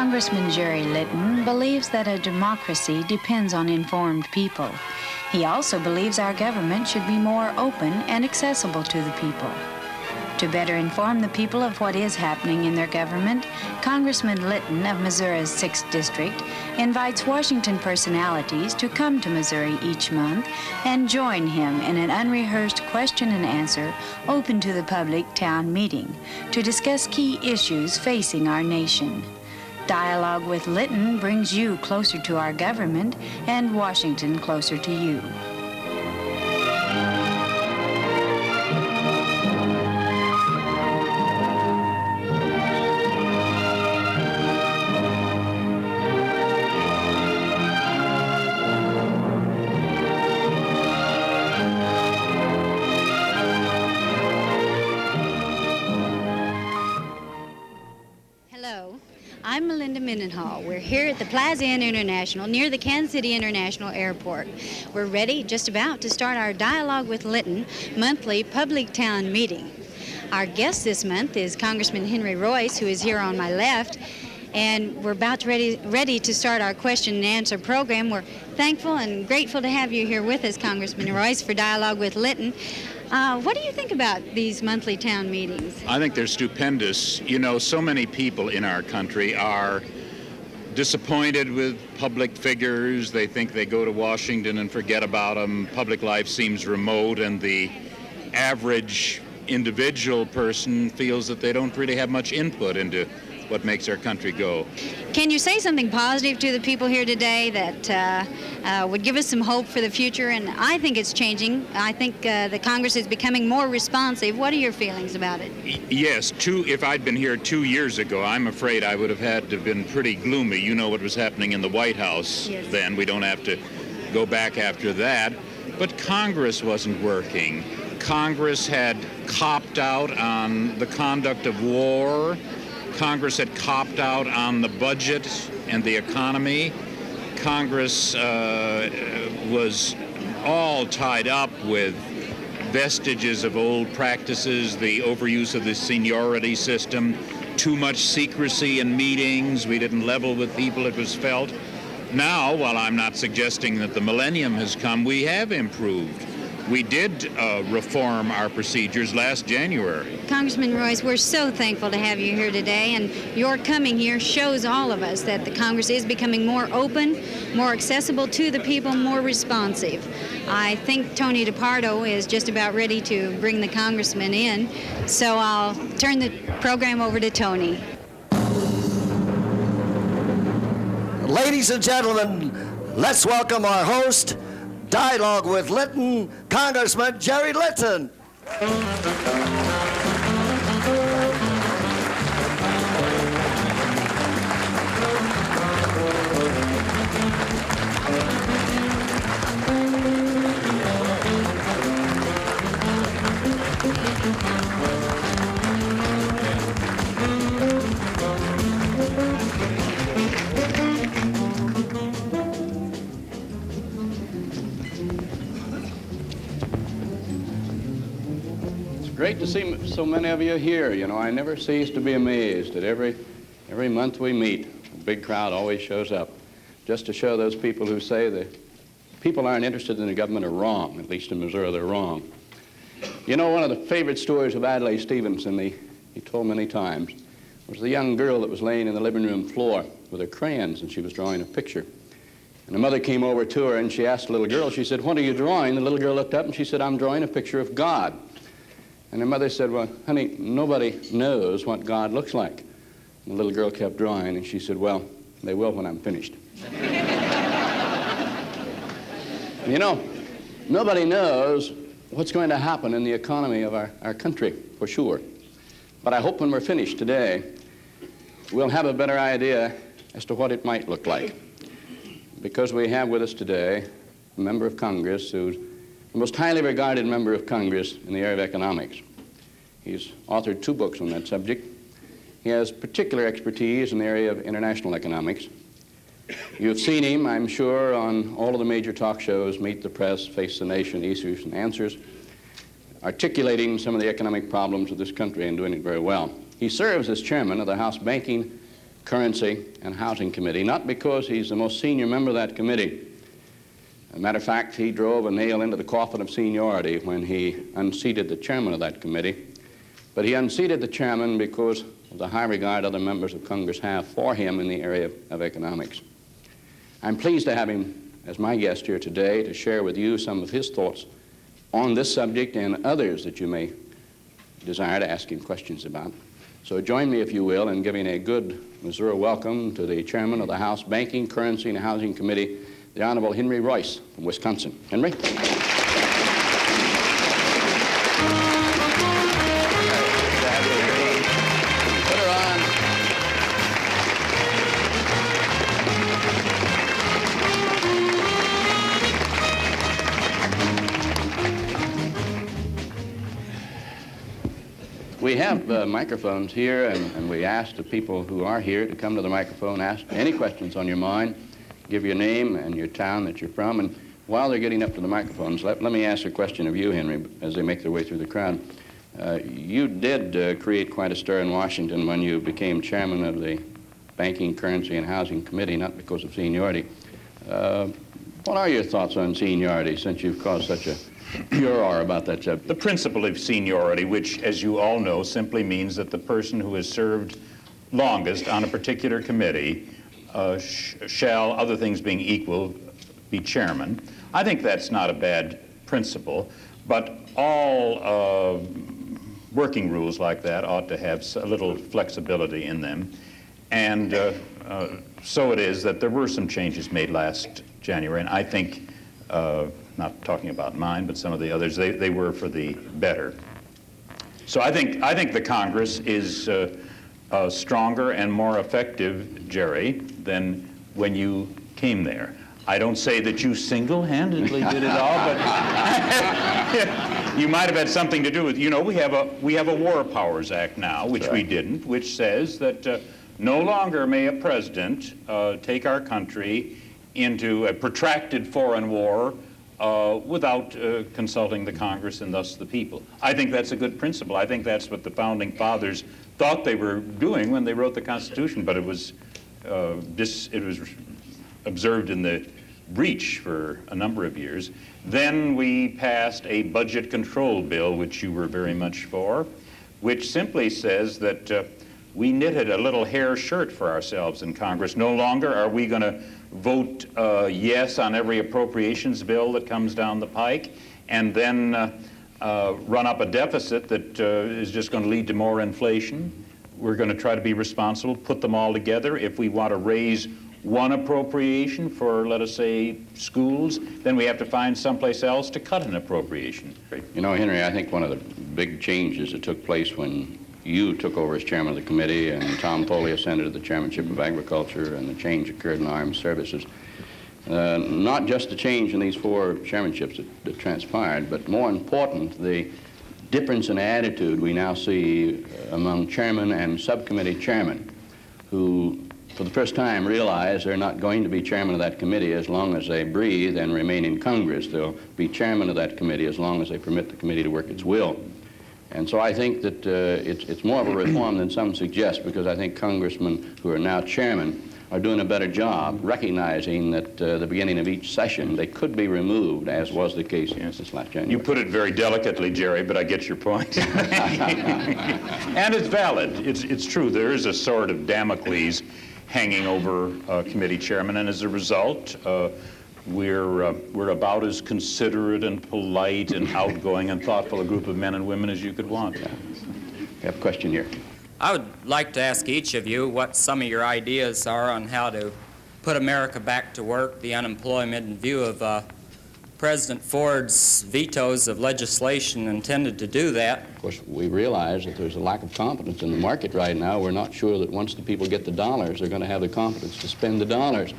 Congressman Jerry Litton believes that a democracy depends on informed people. He also believes our government should be more open and accessible to the people. To better inform the people of what is happening in their government, Congressman Litton of Missouri's 6th District invites Washington personalities to come to Missouri each month and join him in an unrehearsed question and answer open to the public town meeting to discuss key issues facing our nation. Dialogue with Litton brings you closer to our government and Washington closer to you. I'm Melinda Mendenhall. We're here at the Plaza Inn International near the Kansas City International Airport. We're ready, just about, to start our Dialogue with Litton monthly public town meeting. Our guest this month is Congressman Henry Royce, who is here on my left, and we're about ready to start our question and answer program. We're thankful and grateful to have you here with us, Congressman Royce, for Dialogue with Litton. What do you think about these monthly town meetings? I think they're stupendous. You know, so many people in our country are disappointed with public figures. They think they go to Washington and forget about them. Public life seems remote, and the average individual person feels that they don't really have much input into what makes our country go. Can you say something positive to the people here today that would give us some hope for the future? And I think it's changing. I think the Congress is becoming more responsive. What are your feelings about it? Yes, if I'd been here 2 years ago, I'm afraid I would have had to have been pretty gloomy. You know what was happening in the White House then. We don't have to go back after that. But Congress wasn't working. Congress had copped out on the conduct of war. Congress had copped out on the budget and the economy. Congress was all tied up with vestiges of old practices, the overuse of the seniority system, too much secrecy in meetings. We didn't level with people, it was felt. Now, while I'm not suggesting that the millennium has come, we have improved. We did reform our procedures last January. Congressman Royce, we're so thankful to have you here today, and your coming here shows all of us that the Congress is becoming more open, more accessible to the people, more responsive. I think Tony DePardo is just about ready to bring the congressman in, so I'll turn the program over to Tony. Ladies and gentlemen, let's welcome our host, Dialogue with Litton, Congressman Jerry Litton. Great to see so many of you here. You know, I never cease to be amazed that every month we meet, a big crowd always shows up just to show those people who say that people aren't interested in the government are wrong. At least in Missouri, they're wrong. You know, one of the favorite stories of Adlai Stevenson, he told many times, was the young girl that was laying in the living room floor with her crayons, and she was drawing a picture. And the mother came over to her, and she asked the little girl, she said, "What are you drawing?" The little girl looked up, and she said, "I'm drawing a picture of God." And her mother said, "Well, honey, nobody knows what God looks like." And the little girl kept drawing, and she said, "Well, they will when I'm finished." You know, nobody knows what's going to happen in the economy of our country, for sure. But I hope when we're finished today, we'll have a better idea as to what it might look like. Because we have with us today a member of Congress who's the most highly regarded member of Congress in the area of economics. He's authored 2 books on that subject. He has particular expertise in the area of international economics. You've seen him, I'm sure, on all of the major talk shows, Meet the Press, Face the Nation, Issues and Answers, articulating some of the economic problems of this country and doing it very well. He serves as chairman of the House Banking, Currency, and Housing Committee, not because he's the most senior member of that committee. As a matter of fact, he drove a nail into the coffin of seniority when he unseated the chairman of that committee. But he unseated the chairman because of the high regard other members of Congress have for him in the area of economics. I'm pleased to have him as my guest here today to share with you some of his thoughts on this subject and others that you may desire to ask him questions about. So join me, if you will, in giving a good Missouri welcome to the chairman of the House Banking, Currency, and Housing Committee, the Honorable Henry Royce from Wisconsin. Henry? We have microphones here, and we ask the people who are here to come to the microphone, ask any questions on your mind, give your name and your town that you're from, and while they're getting up to the microphones, let me ask a question of you, Henry, as they make their way through the crowd. You did create quite a stir in Washington when you became chairman of the Banking, Currency, and Housing Committee, not because of seniority. What are your thoughts on seniority, since you've caused such a furor about that subject? The principle of seniority, which, as you all know, simply means that the person who has served longest on a particular committee shall, other things being equal, be chairman. I think that's not a bad principle, but all working rules like that ought to have a little flexibility in them. And so it is that there were some changes made last January, and I think, not talking about mine, but some of the others, they were for the better. So I think the Congress is stronger and more effective, Jerry, than when you came there. I don't say that you single-handedly did it all, but you might have had something to do with, you know, we have a War Powers Act now, which we didn't, which says that no longer may a president take our country into a protracted foreign war without consulting the Congress and thus the people. I think that's a good principle. I think that's what the Founding Fathers thought they were doing when they wrote the Constitution, but it was observed in the breach for a number of years. Then we passed a budget control bill, which you were very much for, which simply says that we knitted a little hair shirt for ourselves in Congress. No longer are we going to vote yes on every appropriations bill that comes down the pike and then run up a deficit that is just going to lead to more inflation. We're going to try to be responsible, put them all together. If we want to raise one appropriation for, let us say, schools, then we have to find someplace else to cut an appropriation. You know, Henry, I think one of the big changes that took place when you took over as chairman of the committee and Tom Foley ascended to the chairmanship of agriculture, and the change occurred in armed services. Not just the change in these four chairmanships that transpired, but more important, the difference in attitude we now see among chairman and subcommittee chairmen, who for the first time realize they're not going to be chairman of that committee as long as they breathe and remain in Congress. They'll be chairman of that committee as long as they permit the committee to work its will. And so I think that it's more of a reform than some suggest, because I think congressmen who are now chairmen are doing a better job recognizing that the beginning of each session they could be removed, as was the case this last January. You put it very delicately, Jerry, but I get your point. And it's valid. It's true. There is a sword of Damocles hanging over committee chairman, and as a result, we're about as considerate and polite and outgoing and thoughtful a group of men and women as you could want. Yeah. We have a question here. I would like to ask each of you what some of your ideas are on how to put America back to work, the unemployment, in view of President Ford's vetoes of legislation intended to do that. Of course, we realize that there's a lack of confidence in the market right now. We're not sure that once the people get the dollars, they're going to have the confidence to spend the dollars.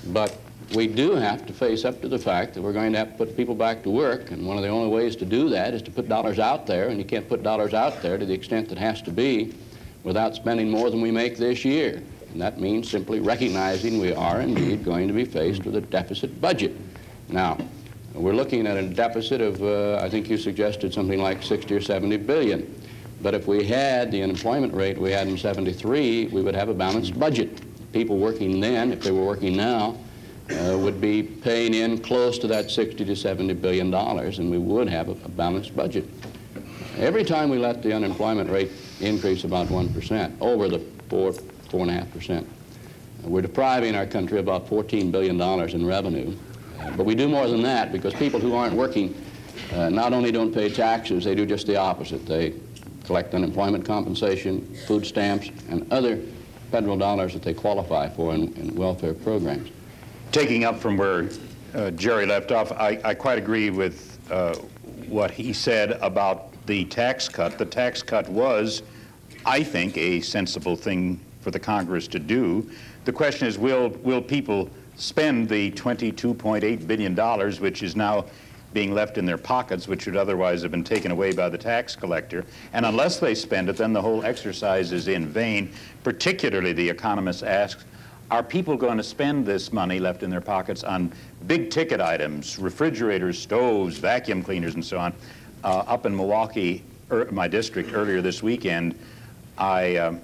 But we do have to face up to the fact that we're going to have to put people back to work, and one of the only ways to do that is to put dollars out there, and you can't put dollars out there to the extent that has to be without spending more than we make this year. And that means simply recognizing we are indeed going to be faced with a deficit budget. Now, we're looking at a deficit of, I think you suggested something like 60 or 70 billion. But if we had the unemployment rate we had in '73, we would have a balanced budget. People working then, if they were working now, would be paying in close to that $60 to $70 billion, and we would have a balanced budget. Every time we let the unemployment rate increase about 1%, over the 4.5%, we're depriving our country about $14 billion in revenue. But we do more than that, because people who aren't working not only don't pay taxes, they do just the opposite. They collect unemployment compensation, food stamps, and other federal dollars that they qualify for in welfare programs. Taking up from where Jerry left off, I quite agree with what he said about the tax cut. The tax cut was, I think, a sensible thing for the Congress to do. The question is, will people spend the $22.8 billion, which is now being left in their pockets, which would otherwise have been taken away by the tax collector? And unless they spend it, then the whole exercise is in vain. Particularly, the economists ask, are people going to spend this money left in their pockets on big-ticket items, refrigerators, stoves, vacuum cleaners, and so on? Up in Milwaukee, my district, earlier this weekend, I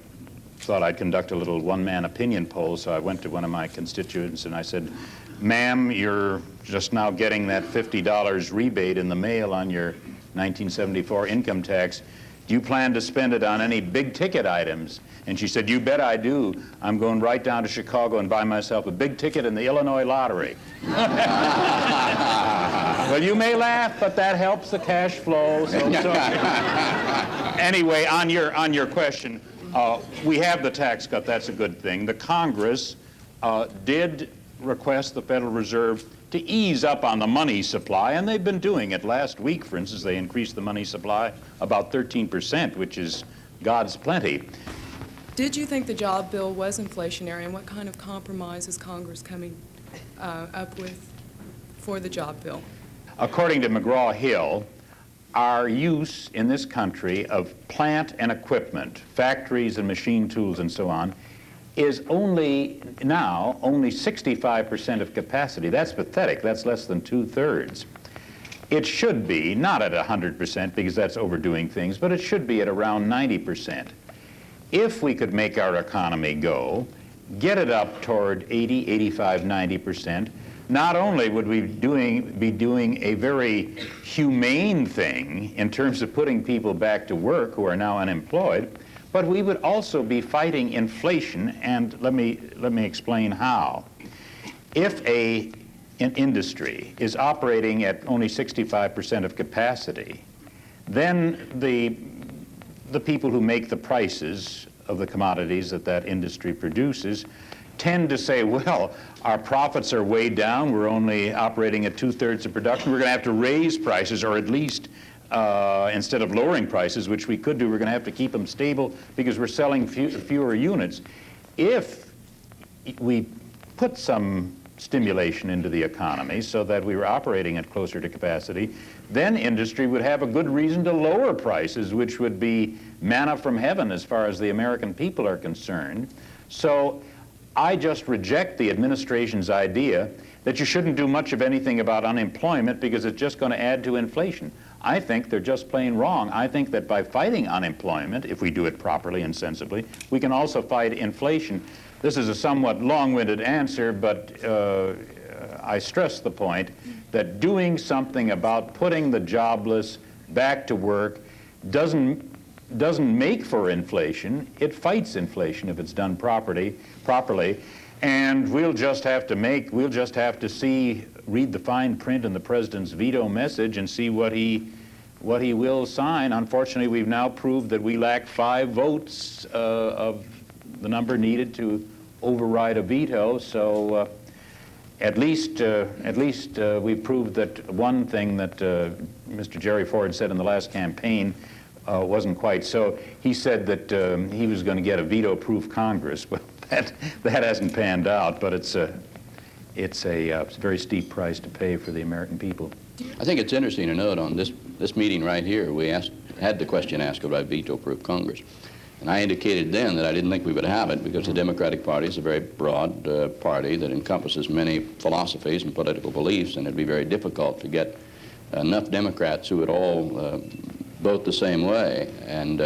thought I'd conduct a little one-man opinion poll, so I went to one of my constituents and I said, "Ma'am, you're just now getting that $50 rebate in the mail on your 1974 income tax. Do you plan to spend it on any big-ticket items?" And she said, "You bet I do. I'm going right down to Chicago and buy myself a big ticket in the Illinois lottery." Well, you may laugh, but that helps the cash flow. So. Anyway, on your question, we have the tax cut. That's a good thing. The Congress did request the Federal Reserve to ease up on the money supply, and they've been doing it. Last week, for instance, they increased the money supply about 13%, which is God's plenty. Did you think the job bill was inflationary, and what kind of compromise is Congress coming up with for the job bill? According to McGraw-Hill, our use in this country of plant and equipment, factories and machine tools and so on, is only 65% of capacity. That's pathetic. That's less than 2/3. It should be, not at 100% because that's overdoing things, but it should be at around 90%. If we could make our economy go, get it up toward 80, 85, 90%, not only would we be doing a very humane thing in terms of putting people back to work who are now unemployed, but we would also be fighting inflation, and let me explain how. If an industry is operating at only 65% of capacity, then the people who make the prices of the commodities that industry produces tend to say, well, our profits are way down, we're only operating at 2/3 of production, we're going to have to raise prices, or at least instead of lowering prices, which we could do, we're going to have to keep them stable because we're selling fewer units. If we put some stimulation into the economy so that we were operating at closer to capacity, then industry would have a good reason to lower prices, which would be manna from heaven as far as the American people are concerned. So I just reject the administration's idea that you shouldn't do much of anything about unemployment because it's just going to add to inflation. I think they're just plain wrong. I think that by fighting unemployment, if we do it properly and sensibly, we can also fight inflation. This is a somewhat long-winded answer, but I stress the point that doing something about putting the jobless back to work doesn't make for inflation. It fights inflation if it's done properly. And we'll just have to read the fine print in the president's veto message and see what he will sign. Unfortunately, we've now proved that we lack 5 votes of the number needed to override a veto. So at least we've proved that one thing that Mr. Jerry Ford said in the last campaign wasn't quite so. He said that he was going to get a veto-proof Congress. Well, that hasn't panned out, but it's a very steep price to pay for the American people. I think it's interesting to note on this meeting right here, we had the question asked about veto-proof Congress. And I indicated then that I didn't think we would have it because the Democratic Party is a very broad party that encompasses many philosophies and political beliefs, and it'd be very difficult to get enough Democrats who would all vote the same way. And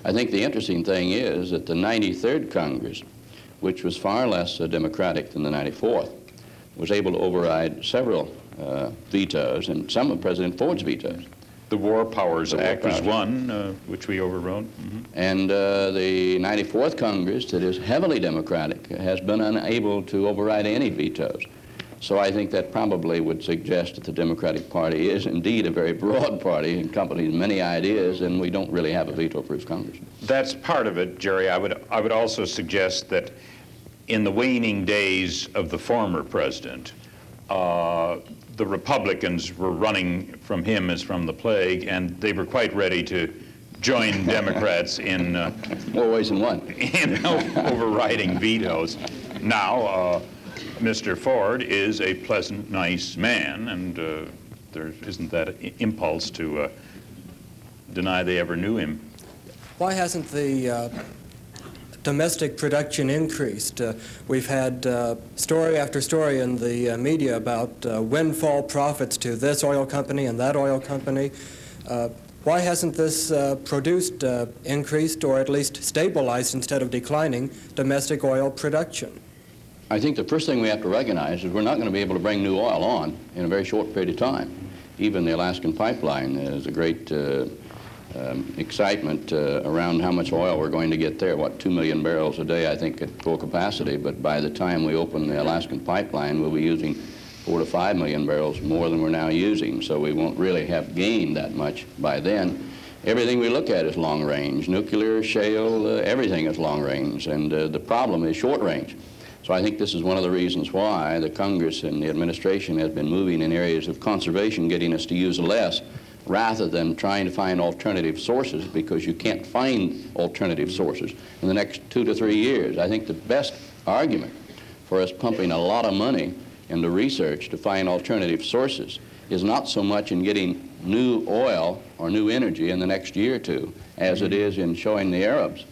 I think the interesting thing is that the 93rd Congress, which was far less democratic than the 94th, was able to override several vetoes, and some of President Ford's vetoes. The War Powers Act was one, which we overrode. Mm-hmm. And the 94th Congress, that is heavily Democratic, has been unable to override any vetoes. So I think that probably would suggest that the Democratic Party is indeed a very broad party, encompassing many ideas, and we don't really have a veto-proof Congress. That's part of it, Jerry. I would also suggest that in the waning days of the former president, the Republicans were running from him as from the plague, and they were quite ready to join Democrats in more ways than one. In overriding vetoes. Now, Mr. Ford is a pleasant, nice man, and there isn't that impulse to deny they ever knew him. Why hasn't the domestic production increased? We've had story after story in the media about windfall profits to this oil company and that oil company. Why hasn't this produced increased or at least stabilized instead of declining domestic oil production? I think the first thing we have to recognize is we're not going to be able to bring new oil on in a very short period of time. Even the Alaskan pipeline is a great excitement around how much oil we're going to get there. 2 million barrels a day, I think, at full capacity. But by the time we open the Alaskan pipeline, we'll be using 4 to 5 million barrels more than we're now using. So we won't really have gained that much by then. Everything we look at is long range. Nuclear, shale, everything is long range. And the problem is short range. So I think this is one of the reasons why the Congress and the administration has been moving in areas of conservation, getting us to use less, rather than trying to find alternative sources, because you can't find alternative sources in the next 2 to 3 years. I think the best argument for us pumping a lot of money into research to find alternative sources is not so much in getting new oil or new energy in the next year or two as it is in showing the Arabs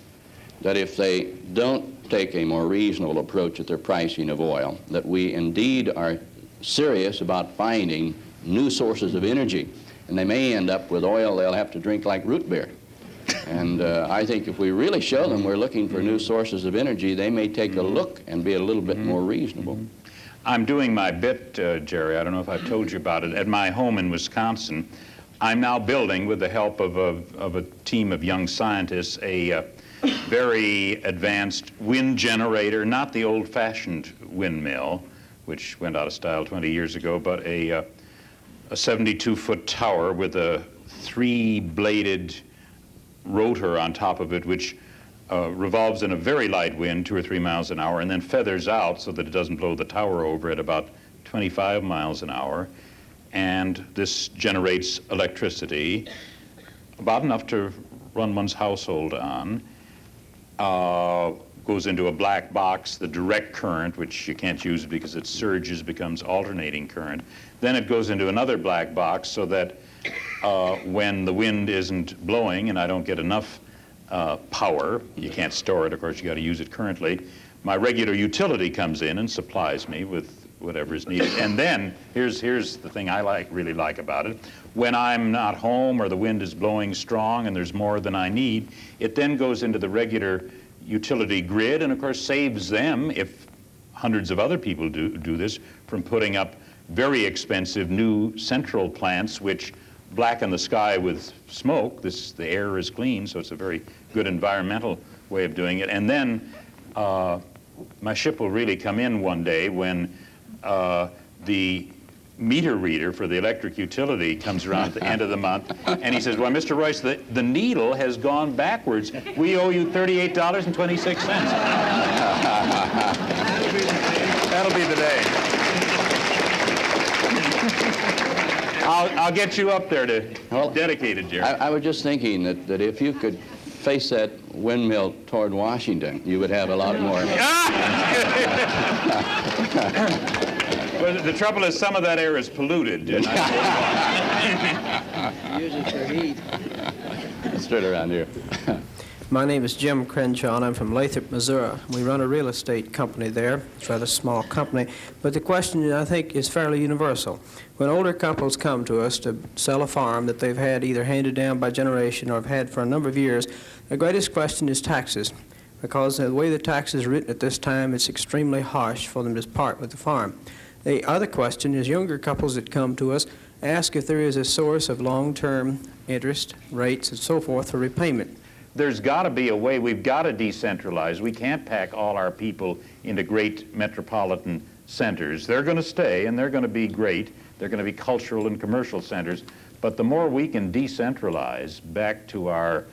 that if they don't take a more reasonable approach at their pricing of oil, that we indeed are serious about finding new sources of energy. And they may end up with oil they'll have to drink like root beer. And I think if we really show them we're looking for new sources of energy, they may take a look and be a little bit more reasonable. I'm doing my bit, Jerry. I don't know if I've told you about it. At my home in Wisconsin, I'm now building, with the help of a team of young scientists, a very advanced wind generator, not the old-fashioned windmill, which went out of style 20 years ago, but a 72-foot tower with a 3-bladed rotor on top of it, which revolves in a very light wind, 2 or 3 miles an hour, and then feathers out so that it doesn't blow the tower over at about 25 miles an hour. And this generates electricity, about enough to run one's household on. Goes into a black box. The direct current, which you can't use because it surges, becomes alternating current. Then it goes into another black box so that when the wind isn't blowing and I don't get enough power, you can't store it, of course, you got to use it currently, my regular utility comes in and supplies me with whatever is needed. And then, here's the thing I really like about it. When I'm not home or the wind is blowing strong and there's more than I need, it then goes into the regular utility grid and, of course, saves them, if hundreds of other people do this, from putting up very expensive new central plants which blacken the sky with smoke. The air is clean, so it's a very good environmental way of doing it. And then my ship will really come in one day when the meter reader for the electric utility comes around at the end of the month, and he says, well, Mr. Royce, the needle has gone backwards. We owe you $38.26. That'll be the day. I'll get you up there to dedicate it, Jerry. I was just thinking that if you could face that windmill toward Washington, you would have a lot more. Well, the trouble is some of that air is polluted. Use it for heat. Let's turn around here. My name is Jim Crenshaw, and I'm from Lathrop, Missouri. We run a real estate company there. It's a rather small company. But the question, I think, is fairly universal. When older couples come to us to sell a farm that they've had either handed down by generation or have had for a number of years, the greatest question is taxes. Because the way the tax is written at this time, it's extremely harsh for them to part with the farm. The other question is younger couples that come to us ask if there is a source of long-term interest, rates, and so forth for repayment. There's got to be a way. We've got to decentralize. We can't pack all our people into great metropolitan centers. They're going to stay, and they're going to be great. They're going to be cultural and commercial centers. But the more we can decentralize back to our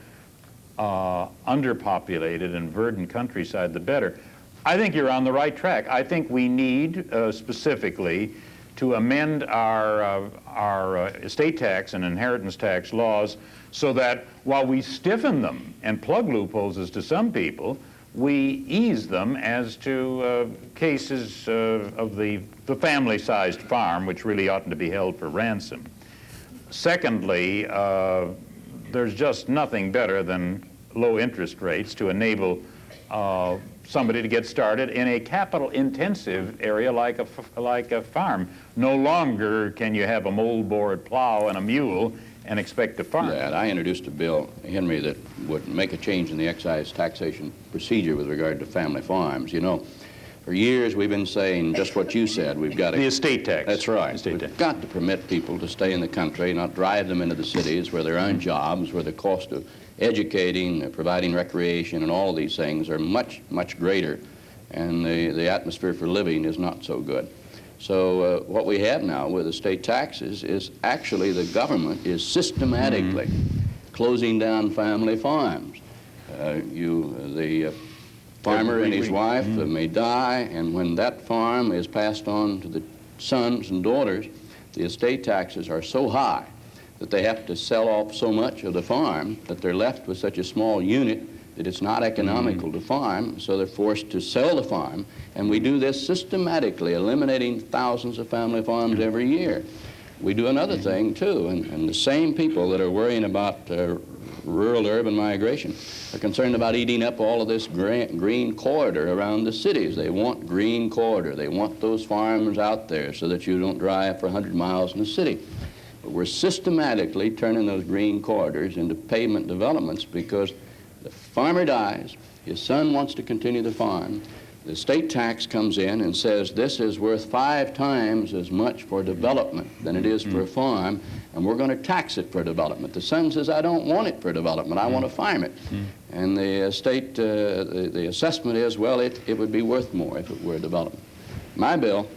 underpopulated and verdant countryside, the better. I think you're on the right track. I think we need specifically to amend our estate tax and inheritance tax laws so that while we stiffen them and plug loopholes as to some people, we ease them as to cases of the family-sized farm, which really oughtn't to be held for ransom. Secondly, there's just nothing better than low interest rates to enable somebody to get started in a capital-intensive area like a farm. No longer can you have a mold-bored plow and a mule and expect to farm. I introduced a bill, Henry, that would make a change in the excise taxation procedure with regard to family farms. You know, for years we've been saying just what you said. We've got to... The estate tax. That's right. We've got to permit people to stay in the country, not drive them into the cities where there aren't jobs, where the cost of educating, providing recreation, and all of these things are much, much greater, and the atmosphere for living is not so good. So what we have now with estate taxes is actually the government is systematically closing down family farms. The farmer and his wife may die, and when that farm is passed on to the sons and daughters, the estate taxes are so high that they have to sell off so much of the farm that they're left with such a small unit that it's not economical to farm, so they're forced to sell the farm. And we do this systematically, eliminating thousands of family farms every year. We do another thing, too, and the same people that are worrying about rural-urban migration are concerned about eating up all of this green corridor around the cities. They want green corridor. They want those farms out there so that you don't drive for 100 miles in the city. But we're systematically turning those green corridors into pavement developments because the farmer dies, his son wants to continue the farm, the state tax comes in and says this is worth 5 times as much for development than it is for a farm, and we're going to tax it for development. The son says, I don't want it for development, I want to farm it. And the state, the assessment is, well, it would be worth more if it were development. My bill,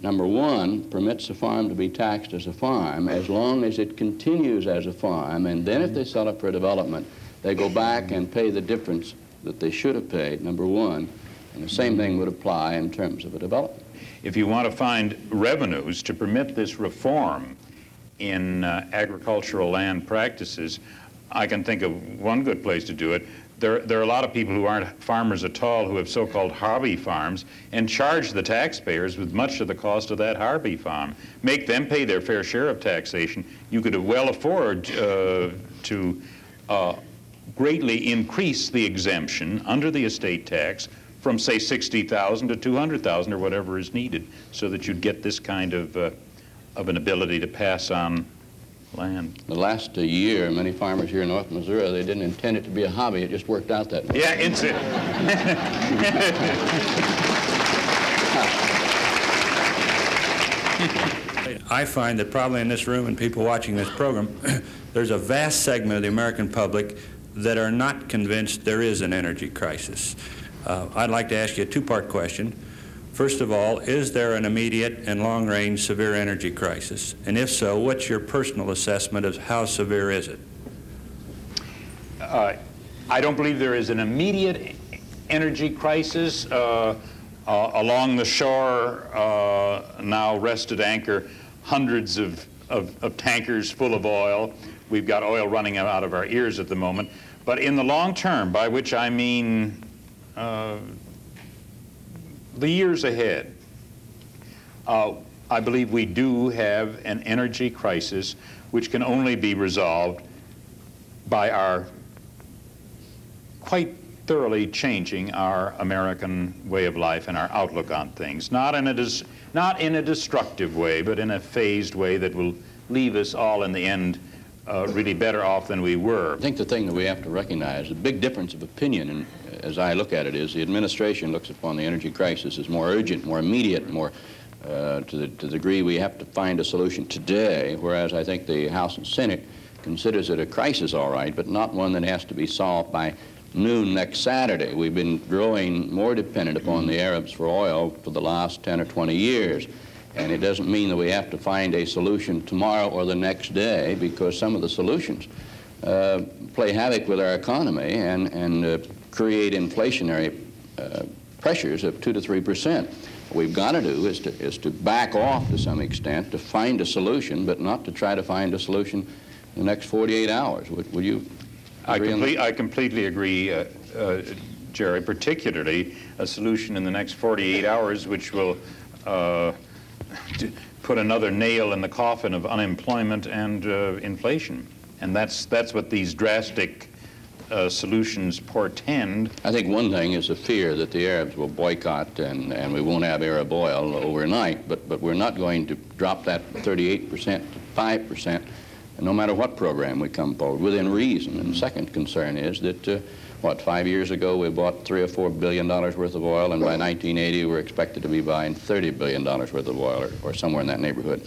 number 1, permits a farm to be taxed as a farm as long as it continues as a farm, and then if they sell it for development, they go back and pay the difference that they should have paid, number 1, and the same thing would apply in terms of a development. If you want to find revenues to permit this reform in agricultural land practices, I can think of one good place to do it. There are a lot of people who aren't farmers at all who have so-called hobby farms and charge the taxpayers with much of the cost of that hobby farm. Make them pay their fair share of taxation. You could well afford to greatly increase the exemption under the estate tax from, say, $60,000 to $200,000 or whatever is needed, so that you'd get this kind of an ability to pass on land. The last year, many farmers here in North Missouri, they didn't intend it to be a hobby. It just worked out that way. Yeah, it's it. I find that probably in this room and people watching this program, there's a vast segment of the American public that are not convinced there is an energy crisis. I'd like to ask you a 2-part question. First of all, is there an immediate and long-range severe energy crisis? And if so, what's your personal assessment of how severe is it? I don't believe there is an immediate energy crisis. Along the shore now rest at anchor hundreds of tankers full of oil. We've got oil running out of our ears at the moment. But in the long term, by which I mean the years ahead, I believe we do have an energy crisis which can only be resolved by our quite thoroughly changing our American way of life and our outlook on things. Not in a destructive way, but in a phased way that will leave us all in the end really better off than we were. I think the thing that we have to recognize, the big difference of opinion, and as I look at it, is the administration looks upon the energy crisis as more urgent, more immediate, more to the degree we have to find a solution today, whereas I think the House and Senate considers it a crisis, all right, but not one that has to be solved by noon next Saturday. We've been growing more dependent upon the Arabs for oil for the last 10 or 20 years. And it doesn't mean that we have to find a solution tomorrow or the next day, because some of the solutions play havoc with our economy and create inflationary pressures of 2 to 3%. What we've got to do is to back off to some extent, to find a solution, but not to try to find a solution in the next 48 hours. Would you agree on that? I completely agree, Jerry, particularly a solution in the next 48 hours which will to put another nail in the coffin of unemployment and inflation. And that's what these drastic solutions portend. I think one thing is the fear that the Arabs will boycott and we won't have Arab oil overnight, but we're not going to drop that 38% to 5%, no matter what program we come forward, within reason. And the second concern is that 5 years ago we bought $3 or $4 billion worth of oil, and by 1980 we're expected to be buying $30 billion worth of oil, or somewhere in that neighborhood.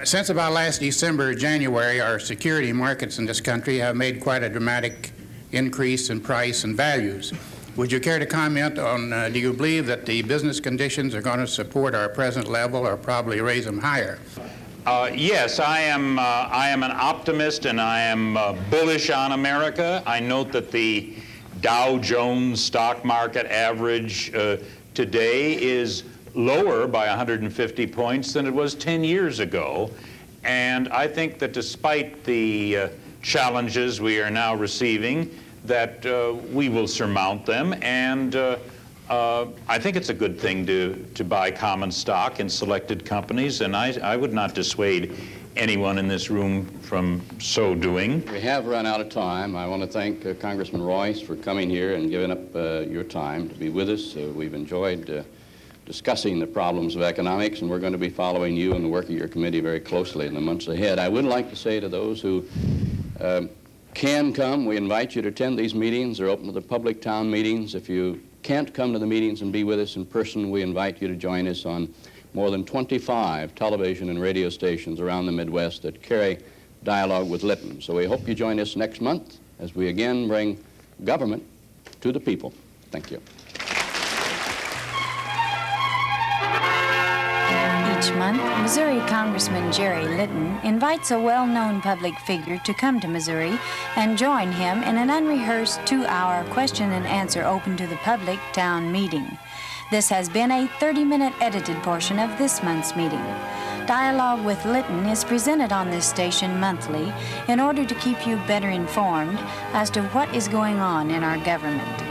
Since about last December, January, our security markets in this country have made quite a dramatic increase in price and values. Would you care to comment on, do you believe that the business conditions are going to support our present level or probably raise them higher? Yes, I am an optimist, and I am bullish on America. I note that the Dow Jones stock market average today is lower by 150 points than it was 10 years ago. And I think that despite the challenges we are now receiving, that we will surmount them. And I think it's a good thing to buy common stock in selected companies, and I would not dissuade anyone in this room from so doing. We have run out of time. I want to thank Congressman Royce for coming here and giving up your time to be with us. We've enjoyed discussing the problems of economics, and we're going to be following you and the work of your committee very closely in the months ahead. I would like to say to those who can come, we invite you to attend these meetings. They're open to the public town meetings. If you can't come to the meetings and be with us in person, we invite you to join us on more than 25 television and radio stations around the Midwest that carry Dialogue with Litton. So we hope you join us next month as we again bring government to the people. Thank you. Each month, Missouri Congressman Jerry Litton invites a well-known public figure to come to Missouri and join him in an unrehearsed 2-hour question and answer open to the public town meeting. This has been a 30-minute edited portion of this month's meeting. Dialogue with Litton is presented on this station monthly in order to keep you better informed as to what is going on in our government.